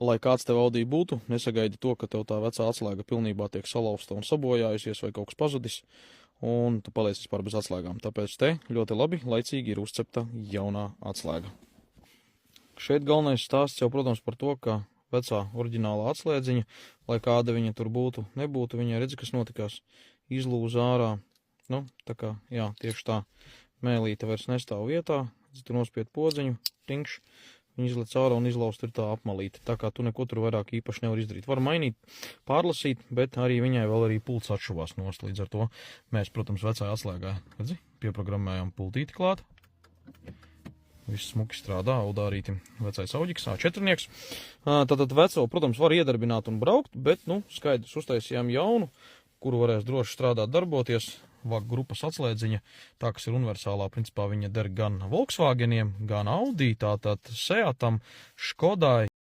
lai kāds tev Audi būtu, nesagaidi to, ka tev tā vecā atslēga pilnībā tiek salauzta un sabojājusies vai kaut kas pazudis, un tu paliec vispār bez atslēgām. Tāpēc te ļoti labi, laicīgi ir uzcepta jaunā atslēga. Šeit galvenais stāsts jau, protams, par to, ka vecā oriģinālā atslēdziņa, lai kāda viņa tur būtu, nebūtu, viņa redzi, kas notikās, izlūza ārā. Nu, tā kā, jā, tieši tā, mēlīte vairs nestāv vietā, tu nospied podziņu, tinkš, viņa izlec ārā un izlaust ir tā apmalīte. Tā kā tu neko tur vairāk īpaši nevar izdarīt. Var mainīt, pārlasīt, bet arī viņai vēl arī pults atšuvās nost. Līdz ar to mēs, protams, vecā atslēgā, redzi, pieprogrammējam pultīti klāt. Viss smuki strādā, audārītim vecais auģiks, A4. Tātad veco, protams, var iedarbināt un braukt, bet, nu, skaidrs, uztaisījām jaunu, kuru varēs droši strādāt, darboties. VAG grupas atslēdziņa, tā, kas ir universālā, principā viņa der gan Volkswageniem, gan Audi, tātad Seatam, Škodai,